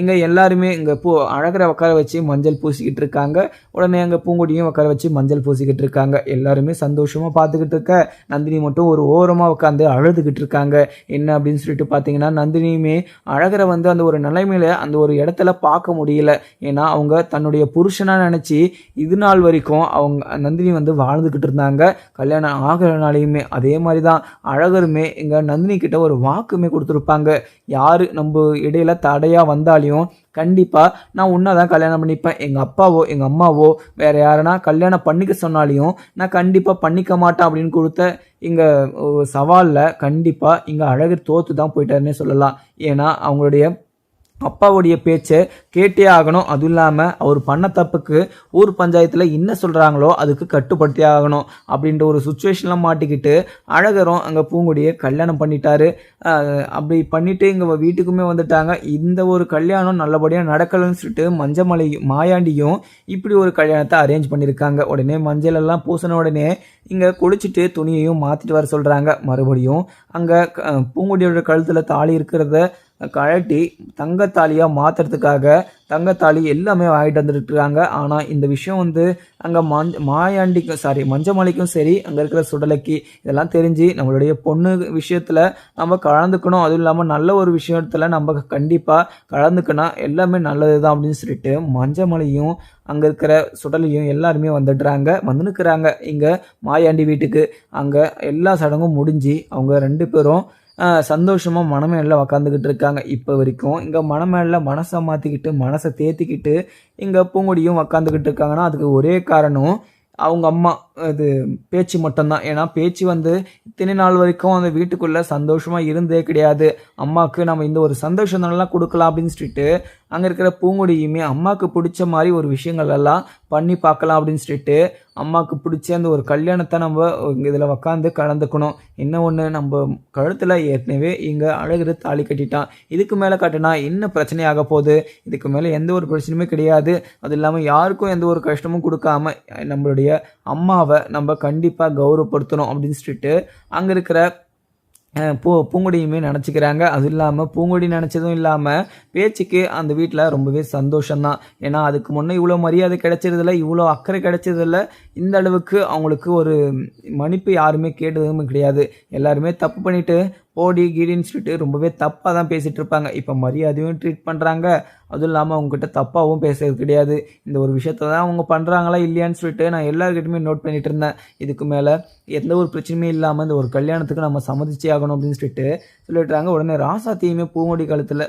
Speaker 1: இங்கே எல்லாருமே இங்கே அழகரை உட்கார வச்சு மஞ்சள் பூசிக்கிட்டு இருக்காங்க. உடனே அங்கே பூங்கொடியும் உட்கார வச்சு மஞ்சள் பூசிக்கிட்டு இருக்காங்க. எல்லாருமே சந்தோஷமாக பார்த்துக்கிட்டு இருக்க நந்தினி மட்டும் ஒரு ஓரமாக உட்காந்து அழுதுகிட்டு இருக்காங்க. என்ன அப்படின்னு சொல்லிட்டு பார்த்தீங்கன்னா நந்தினியுமே அழகரை அந்த ஒரு நிலைமையில அந்த ஒரு இடத்துல பார்க்க முடியல. ஏன்னா அவங்க தன்னுடைய புருஷனாக நினச்சி இது நாள் வரைக்கும் அவங்க நந்தினி வாழ்ந்துக்கிட்டு இருந்தாங்க. கல்யாணம் ஆகிறனாலையுமே அதே மாதிரி தான் அழகருமே இங்கே நந்தினி கிட்ட ஒரு வாக்குமே கொடுத்துருப்பாங்க. யார் நம்ம இடையில தடையாக வந்தாலையும் கண்டிப்பாக நான் உன்னை தான் கல்யாணம் பண்ணிப்பேன், எங்கள் அப்பாவோ எங்கள் அம்மாவோ வேறு யாருன்னா கல்யாணம் பண்ணிக்க சொன்னாலையும் நான் கண்டிப்பாக பண்ணிக்க மாட்டேன் அப்படின்னு கொடுத்த இங்கே சவாலில் கண்டிப்பாக இங்கே அழகர் தோற்று தான் போயிட்டாருன்னே சொல்லலாம். ஏன்னா அவங்களுடைய அப்பாவுடைய பேச்சை கேட்டே ஆகணும். அதுவும் இல்லாமல் அவர் பண்ண தப்புக்கு ஊர் பஞ்சாயத்தில் என்ன சொல்கிறாங்களோ அதுக்கு கட்டுப்படுத்தி ஆகணும் அப்படின்ற ஒரு சுச்சுவேஷனில் மாட்டிக்கிட்டு அழகரும் அங்கே பூங்குடியை கல்யாணம் பண்ணிட்டாரு. அப்படி பண்ணிவிட்டு இங்கே வீட்டுக்குமே வந்துட்டாங்க. இந்த ஒரு கல்யாணம் நல்லபடியாக நடக்கலைன்னு சொல்லிட்டு மஞ்சமலை மாயாண்டியும் இப்படி ஒரு கல்யாணத்தை அரேஞ்ச் பண்ணியிருக்காங்க. உடனே மஞ்சள் எல்லாம் பூசின உடனே இங்கே குளிச்சுட்டு துணியையும் மாற்றிட்டு வர சொல்கிறாங்க. மறுபடியும் அங்கே பூங்குடியோட கழுத்தில் தாலி இருக்கிறத கழட்டி தங்கத்தாலியாக மாற்றுறதுக்காக தங்கத்தாலி எல்லாமே வாங்கிட்டு வந்துட்டுருக்காங்க. ஆனால் இந்த விஷயம் அங்கே மஞ்சமலைக்கும் சரி அங்கே இருக்கிற சுடலைக்கு இதெல்லாம் தெரிஞ்சு நம்மளுடைய பொண்ணு விஷயத்தில் நம்ம கலந்துக்கணும், அதுவும் இல்லாமல் நல்ல ஒரு விஷயத்தில் நம்ம கண்டிப்பாக கலந்துக்கணும், எல்லாமே நல்லது தான் அப்படின்னு சொல்லிட்டு மஞ்சமலையும் அங்கே இருக்கிற சுடலையும் எல்லாருமே வந்துன்னுக்குறாங்க இங்கே மாயாண்டி வீட்டுக்கு. அங்கே எல்லா சடங்கும் முடிஞ்சு அவங்க ரெண்டு பேரும் சந்தோஷமாக மனமேலில் உக்காந்துக்கிட்டு இருக்காங்க. இப்போ வரைக்கும் இங்கே மனமேலில் மனசை மாற்றிக்கிட்டு மனசை தேத்திக்கிட்டு இங்கே பூங்குடியும் உக்காந்துக்கிட்டு இருக்காங்கன்னா அதுக்கு ஒரே காரணம் அவங்க அம்மா அது பேச்சு மட்டும்தான். ஏன்னா பேச்சு வந்து இத்தனை நாள் வரைக்கும் அந்த வீட்டுக்குள்ளே சந்தோஷமாக இருந்தே கிடையாது. அம்மாவுக்கு நம்ம இந்த ஒரு சந்தோஷம் நல்லா கொடுக்கலாம் அப்படின்னு சொல்லிட்டு அங்கே இருக்கிற பூங்கொடியுமே அம்மாவுக்கு பிடிச்ச மாதிரி ஒரு விஷயங்கள் எல்லாம் பண்ணி பார்க்கலாம் அப்படின்னு சொல்லிட்டு அம்மாவுக்கு பிடிச்ச அந்த ஒரு கல்யாணத்தை நம்ம இதில் உக்காந்து கலந்துக்கணும். என்ன ஒன்று, நம்ம கழுத்தில் ஏற்கனவே இங்கே அழகு தாலி கட்டிட்டான், இதுக்கு மேலே கட்டினா இன்னும் பிரச்சனையாக போகுது. இதுக்கு மேலே எந்த ஒரு பிரச்சனையுமே கிடையாது. அது இல்லாமல் யாருக்கும் எந்த ஒரு கஷ்டமும் கொடுக்காம நம்மளுடைய அம்மாவை நம்ம கண்டிப்பாக கௌரவப்படுத்தணும் அப்படின்னு சொல்லிட்டு அங்கே இருக்கிற பூங்கொடியுமே நினச்சிக்கிறாங்க. அது இல்லாமல் பூங்கொடி நினச்சதும் இல்லாமல் பேச்சுக்கு அந்த வீட்டில் ரொம்பவே சந்தோஷம்தான். ஏன்னா அதுக்கு முன்னே இவ்வளோ மரியாதை கிடைச்சதில்ல, இவ்வளோ அக்கறை கிடைச்சதில்ல, இந்த அளவுக்கு அவங்களுக்கு ஒரு மன்னிப்பு யாருமே கேட்டதும் கிடையாது. எல்லாருமே தப்பு பண்ணிவிட்டு போடி கீடின்னு சொல்லிட்டு ரொம்பவே தப்பாக தான் பேசிகிட்டு இருப்பாங்க. இப்போ மரியாதையும் ட்ரீட் பண்ணுறாங்க, அதுவும் இல்லாமல் அவங்ககிட்ட தப்பாகவும் பேசுறது கிடையாது. இந்த ஒரு விஷயத்த தான் அவங்க பண்ணுறாங்களா இல்லையான்னு சொல்லிட்டு நான் எல்லாருக்கிட்டையுமே நோட் பண்ணிகிட்டு இருந்தேன். இதுக்கு மேலே எந்த ஒரு பிரச்சனையுமே இல்லாமல் இந்த ஒரு கல்யாணத்துக்கு நம்ம சம்மதிச்சே ஆகணும் அப்படின்னு சொல்லிட்டாங்க. உடனே ராசாத்தையுமே பூங்கொடி கழுத்தில்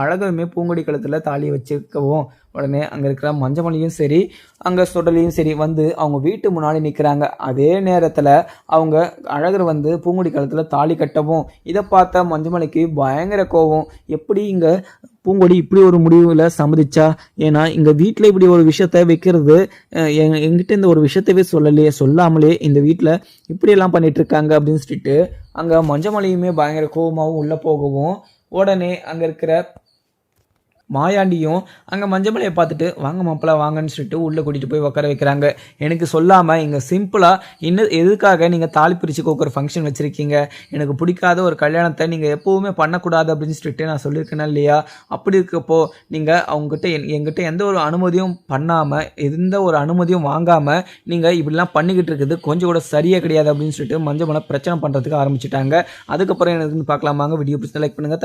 Speaker 1: அழகுமே பூங்கொடி கழுத்தில் தாலியை வச்சுக்கவும் உடனே அங்கே இருக்கிற மஞ்சமணியும் சரி அங்கே சுடலையும் சரி வந்து அவங்க வீட்டு முன்னாடி நிற்கிறாங்க. அதே நேரத்தில் அவங்க அழகர் வந்து பூங்குடி காலத்தில் தாலி கட்டவும் இதை பார்த்த மஞ்சமணிக்கு பயங்கர கோபம். எப்படி இங்கே பூங்கொடி இப்படி ஒரு முடிவில் சம்மதிச்சா? ஏன்னா இங்கே வீட்டில் இப்படி ஒரு விஷயத்த வைக்கிறது எங்கிட்ட இந்த ஒரு விஷயத்தவே சொல்லாமலே இந்த வீட்டில் இப்படியெல்லாம் பண்ணிட்டு இருக்காங்க அப்படின்னு சொல்லிட்டு அங்கே மஞ்சமணியுமே பயங்கர கோபமாகவும் உள்ளே போகவும் உடனே அங்கே இருக்கிற மாயாண்டியும் அங்கே மஞ்சமலையை பார்த்துட்டு வாங்க மாப்பிள்ள வாங்கன்னு சொல்லிட்டு உள்ளே கூட்டிகிட்டு போய் உட்கார வைக்கிறாங்க. எனக்கு சொல்லாமல் இங்கே சிம்பிளாக இன்னும் எதுக்காக நீங்கள் தாலி பிரித்து கோக்குற ஃபங்க்ஷன் வச்சுருக்கீங்க? எனக்கு பிடிக்காத ஒரு கல்யாணத்தை நீங்கள் எப்போவுமே பண்ணக்கூடாது அப்படின்னு சொல்லிட்டு நான் சொல்லியிருக்கேனா இல்லையா? அப்படி இருக்கப்போ நீங்கள் அவங்ககிட்ட எங்கிட்ட எந்த ஒரு அனுமதியும் பண்ணாமல் எந்த ஒரு அனுமதியும் வாங்காமல் நீங்கள் இப்படிலாம் பண்ணிக்கிட்டு இருக்குது கொஞ்சம் கூட சரியாக கிடையாது அப்படின்னு சொல்லிட்டு மஞ்சமலை பிரச்சனை பண்ணுறதுக்கு ஆரம்பிச்சிட்டாங்க. அதுக்கப்புறம் எனக்கு பார்க்கலாமாங்க. வீடியோ பிடிச்சி லைக் பண்ணுங்கள்.